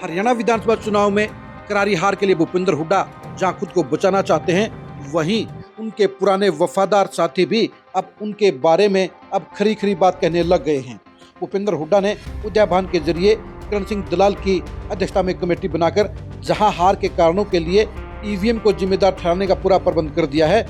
हरियाणा विधानसभा चुनाव में करारी हार के लिए भूपेंद्र हुड्डा जहां खुद को बचाना चाहते हैं, वहीं उनके पुराने वफादार साथी भी अब उनके बारे में अब खरी खरी बात कहने लग गए हैं। भूपेंद्र हुड्डा ने उद्याभान के जरिए करण सिंह दलाल की अध्यक्षता में कमेटी बनाकर जहां हार के कारणों के लिए ईवीएम को जिम्मेदार ठहराने का पूरा प्रबंध कर दिया है,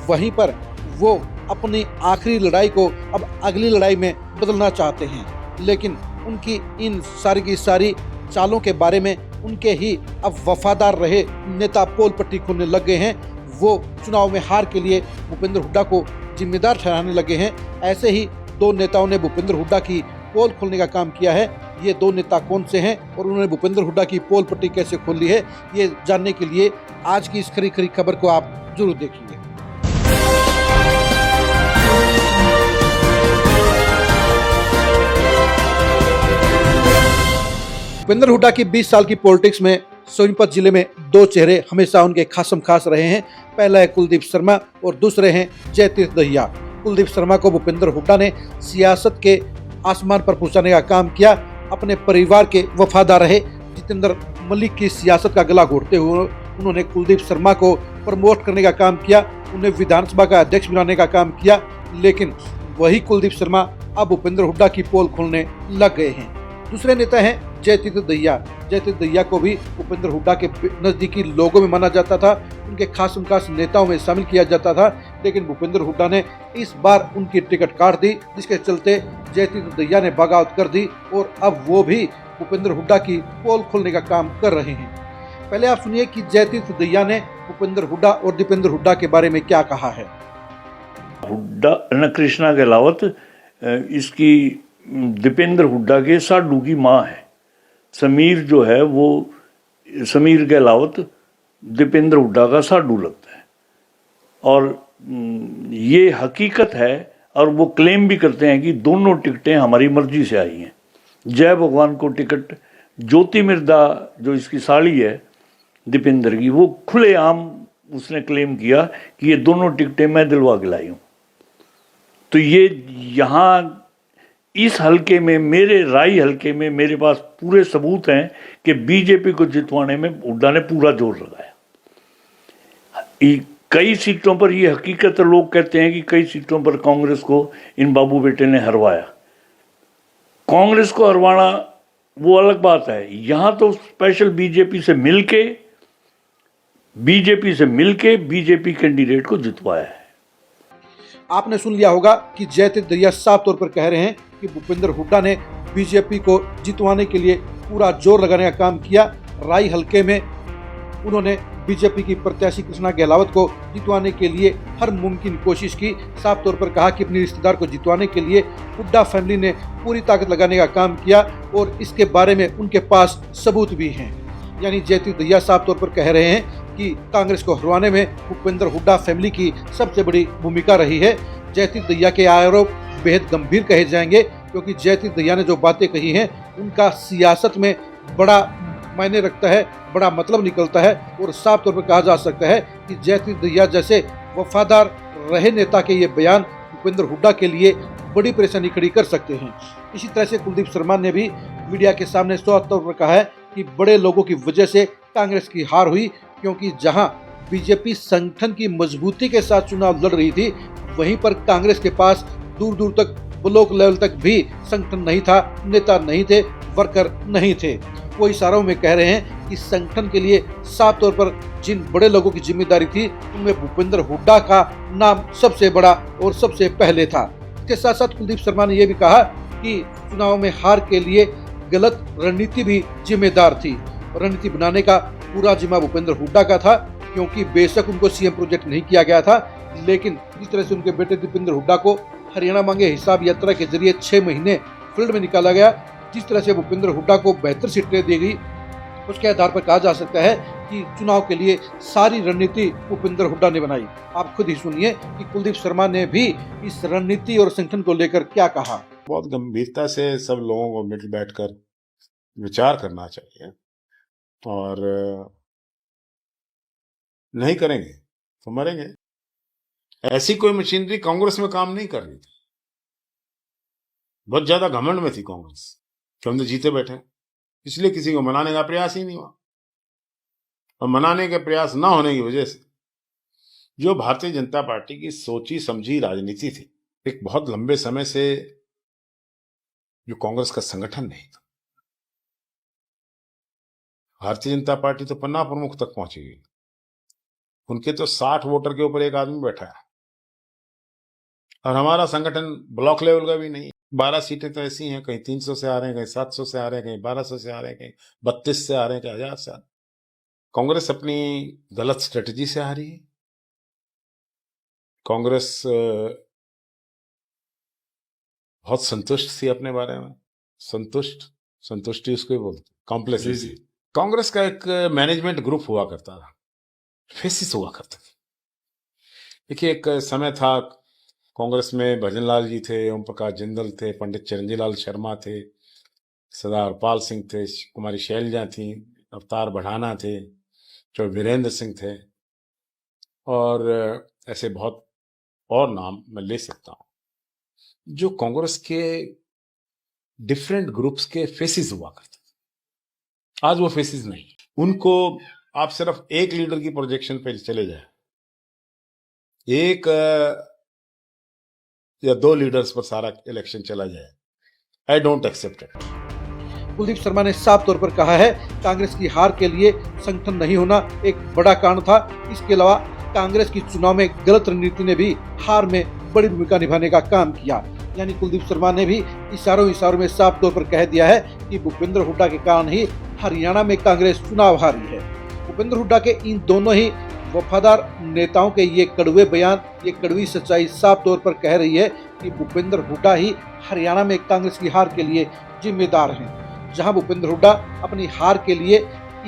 वहीं पर वो अपनी आखिरी लड़ाई को अब अगली लड़ाई में बदलना चाहते हैं। लेकिन उनकी इन सारी की सारी चालों के बारे में उनके ही अब वफादार रहे नेता पोल पट्टी खोलने लग गए हैं। वो चुनाव में हार के लिए भूपेंद्र हुड्डा को जिम्मेदार ठहराने लगे हैं। ऐसे ही दो नेताओं ने भूपेंद्र हुड्डा की पोल खोलने का काम किया है। ये दो नेता कौन से हैं और उन्होंने भूपेंद्र हुड्डा की पोल पट्टी कैसे खोल ली है, ये जानने के लिए आज की इस खरी खरी खबर को आप जरूर देखिए। भूपेंद्र हुड्डा की 20 साल की पॉलिटिक्स में सोनीपत जिले में दो चेहरे हमेशा उनके खासम खास रहे हैं। पहला है कुलदीप शर्मा और दूसरे हैं जयतीर्थ दहिया। कुलदीप शर्मा को भूपेंद्र हुड्डा ने सियासत के आसमान पर पहुंचाने का काम किया। अपने परिवार के वफादार रहे। जितेंद्र मलिक की सियासत का गला घोटते हुए उन्होंने कुलदीप शर्मा को प्रमोट करने का काम किया, उन्हें विधानसभा का अध्यक्ष बनाने का काम किया। लेकिन वही कुलदीप शर्मा अब भूपेंद्र हुड्डा की पोल खोलने लग गए हैं। दूसरे नेता हैं जयतीर्थ दहिया। जयतीर्थ दहिया को भी भूपेंद्र हुड्डा के नजदीकी लोगों में माना जाता था, उनके खास नेताओं में शामिल किया जाता था। लेकिन भूपेंद्र हुड्डा ने इस बार उनकी टिकट काट दी, जिसके चलते जयतीर्थ दहिया ने बगावत कर दी और अब वो भी भूपेंद्र हुड्डा की पोल खोलने का काम कर रहे हैं। पहले आप सुनिए कि जयतीर्थ दहिया ने भूपेंद्र हुड्डा और दीपेंद्र हुड्डा के बारे में क्या कहा है। हुड्डा कृष्णा गहलावत इसकी दीपेंद्र हुड्डा के साडू की माँ है। समीर जो है वो समीर गहलावत दीपेंद्र हुड्डा का साडू लगता है और ये हकीकत है। और वो क्लेम भी करते हैं कि दोनों टिकटें हमारी मर्जी से आई हैं। जय भगवान को टिकट ज्योति मिर्दा जो इसकी साली है दीपेंद्र की, वो खुलेआम उसने क्लेम किया कि ये दोनों टिकटें मैं दिलवा के लाई हूँ। तो ये यहाँ इस हलके में, मेरे राई हलके में मेरे पास पूरे सबूत हैं कि बीजेपी को जितवाने में हुड्डा ने पूरा जोर लगाया। कई सीटों पर ये हकीकत लोग कहते हैं कि कई सीटों पर कांग्रेस को इन बाबू बेटे ने हरवाया। कांग्रेस को हरवाना वो अलग बात है, यहां तो स्पेशल बीजेपी से बीजेपी कैंडिडेट को जितवाया है। आपने सुन लिया होगा कि जयतीर्थ दहिया साफ तौर पर कह रहे हैं कि भूपेंद्र हुड्डा ने बीजेपी को जितवाने के लिए पूरा जोर लगाने का काम किया। राई हलके में उन्होंने बीजेपी की प्रत्याशी कृष्णा गहलावत को जितवाने के लिए हर मुमकिन कोशिश की। साफ तौर पर कहा कि अपने रिश्तेदार को जितवाने के लिए हुड्डा फैमिली ने पूरी ताकत लगाने का काम किया और इसके बारे में उनके पास सबूत भी हैं। यानी जयतीर्थ दहिया साफ तौर पर कह रहे हैं कि कांग्रेस को हरवाने में भूपेंद्र हुड्डा फैमिली की सबसे बड़ी भूमिका रही है। जयतीर्थ दहिया के आरोप बेहद गंभीर कहे जाएंगे, क्योंकि जयतीर्थ दहिया ने जो बातें कही हैं उनका सियासत में बड़ा मायने रखता है, बड़ा मतलब निकलता है। और साफ तौर पर कहा जा सकता है कि जयतीर्थ दहिया जैसे वफादार रहे नेता के ये बयान भूपेंद्र हुड्डा के लिए बड़ी परेशानी खड़ी कर सकते हैं। इसी तरह से कुलदीप शर्मा ने भी मीडिया के सामने साफ तौर पर कहा है कि बड़े लोगों की वजह से कांग्रेस की हार हुई, क्योंकि जहां बीजेपी संगठन की मजबूती के साथ चुनाव लड़ रही थी, वहीं पर कांग्रेस के पास दूर दूर तक ब्लॉक लेवल तक भी संगठन नहीं था, नेता नहीं थे, वर्कर नहीं थे। वो इशारों में कह रहे हैं कि संगठन के लिए साफ तौर पर जिन बड़े लोगों की जिम्मेदारी थी उनमें भूपेंद्र हुड्डा का नाम सबसे बड़ा और सबसे पहले था। इसके साथ साथ कुलदीप शर्मा ने यह भी कहा कि चुनाव में हार के लिए गलत रणनीति भी जिम्मेदार थी। रणनीति बनाने का पूरा जिम्मा भूपेंद्र हुड्डा का था, क्योंकि बेशक उनको सीएम प्रोजेक्ट नहीं किया गया था, लेकिन जिस तरह से उनके बेटे दीपेंद्र हुड्डा को हरियाणा मांगे हिसाब यात्रा के जरिए 6 महीने फील्ड में निकाला गया, जिस तरह से भूपेंद्र हुड्डा को बेहतर सीटें दी गई, उसके आधार पर कहा जा सकता है कि चुनाव के लिए सारी रणनीति भूपेंद्र हुड्डा ने बनाई। आप खुद ही सुनिए कि कुलदीप शर्मा ने भी इस रणनीति और संगठन को लेकर क्या कहा। बहुत गंभीरता से सब लोगों को मिल बैठकर विचार करना चाहिए, और नहीं करेंगे तो मरेंगे। ऐसी कोई मशीनरी कांग्रेस में काम नहीं कर रही थी। बहुत ज्यादा घमंड में थी कांग्रेस कि हम तो जीते बैठे। इसलिए किसी को मनाने का प्रयास ही नहीं हुआ। और मनाने के प्रयास ना होने की वजह से जो भारतीय जनता पार्टी की सोची समझी राजनीति थी, एक बहुत लंबे समय से जो कांग्रेस का संगठन नहीं था, भारतीय जनता पार्टी तो पन्ना प्रमुख तक पहुंची गई। उनके तो 60 वोटर के ऊपर एक आदमी बैठा है, और हमारा संगठन ब्लॉक लेवल का भी नहीं। 12 सीटें तो ऐसी हैं, कहीं 300 से आ रहे हैं, कहीं 700 से आ रहे हैं, कहीं 1200 से आ रहे हैं, कहीं 32 से आ रहे हैं, कहीं 1000 से आ रहे हैं। कांग्रेस अपनी गलत स्ट्रेटजी से आ रही है। कांग्रेस बहुत संतुष्ट थी अपने बारे में। संतुष्टि उसको ही बोलते, कॉम्प्लेसेंसी। कांग्रेस का एक मैनेजमेंट ग्रुप हुआ करता था, फेसिस हुआ करते थे। देखिए, एक समय था कांग्रेस में भजनलाल जी थे, ओम प्रकाश जिंदल थे, पंडित चिरंजीव लाल शर्मा थे, सरदार पाल सिंह थे, कुमारी शैलजा थी, अवतार बढ़ाना थे, जो वीरेंद्र सिंह थे, और ऐसे बहुत और नाम मैं ले सकता हूं, जो कांग्रेस के डिफरेंट ग्रुप्स के फेसिस हुआ करते थे। आज वो फेसिस नहीं। उनको आप सिर्फ एक लीडर की प्रोजेक्शन पे चले जाए, एक या 2 लीडर्स पर सारा इलेक्शन चला जाए, I don't accept it. Kuldeep Sharma ने साफ तौर पर कहा है, कांग्रेस की हार के लिए संगठन नहीं होना एक बड़ा कारण था। इसके अलावा कांग्रेस की चुनाव में गलत रणनीति ने भी हार में बड़ी भूमिका निभाने का काम किया। यानी कुलदीप शर्मा ने भी इशारों में साफ तौर पर कह दिया है कि भूपेंद्र हुड्डा के कारण ही हरियाणा में कांग्रेस चुनाव हारी है। भूपेंद्र हुड्डा के इन दोनों ही वफादार नेताओं के ये कड़वे बयान, ये कड़वी सच्चाई साफ तौर पर कह रही है कि भूपेंद्र हुड्डा ही हरियाणा में कांग्रेस की हार के लिए जिम्मेदार हैं। जहां भूपेंद्र हुड्डा अपनी हार के लिए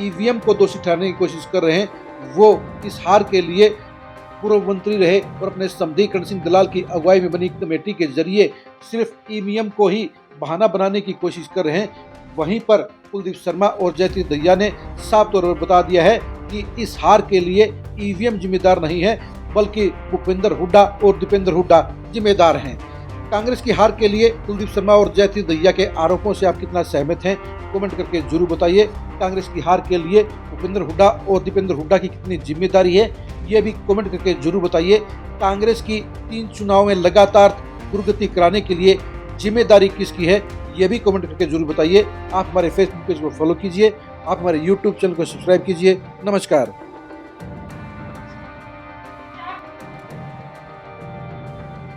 ईवीएम को दोषी ठहराने की कोशिश कर रहे हैं, वो इस हार के लिए पूर्व मंत्री रहे और अपने समधी करण सिंह दलाल की अगुवाई में बनी कमेटी के जरिए सिर्फ ईवीएम को ही बहाना बनाने की कोशिश कर रहे हैं। वहीं पर कुलदीप शर्मा और जयतीर्थ दहिया ने साफ तौर पर बता दिया है कि इस हार के लिए ईवीएम जिम्मेदार नहीं है, बल्कि भूपेंद्र हुड्डा और दीपेंद्र हुड्डा जिम्मेदार हैं। कांग्रेस की हार के लिए कुलदीप शर्मा और जयतीर्थ दहिया के आरोपों से आप कितना सहमत हैं, कमेंट करके जरूर बताइए। कांग्रेस की हार के लिए भूपेंद्र हुड्डा और दीपेंद्र हुड्डा की कितनी जिम्मेदारी है, ये भी कमेंट करके जरूर बताइए। कांग्रेस की 3 चुनाव में लगातार दुर्गति कराने के लिए जिम्मेदारी किसकी है, ये भी कमेंट करके जरूर बताइए। आप हमारे फेसबुक पेज को फॉलो कीजिए, आप हमारे यूट्यूब चैनल को सब्सक्राइब कीजिए। नमस्कार।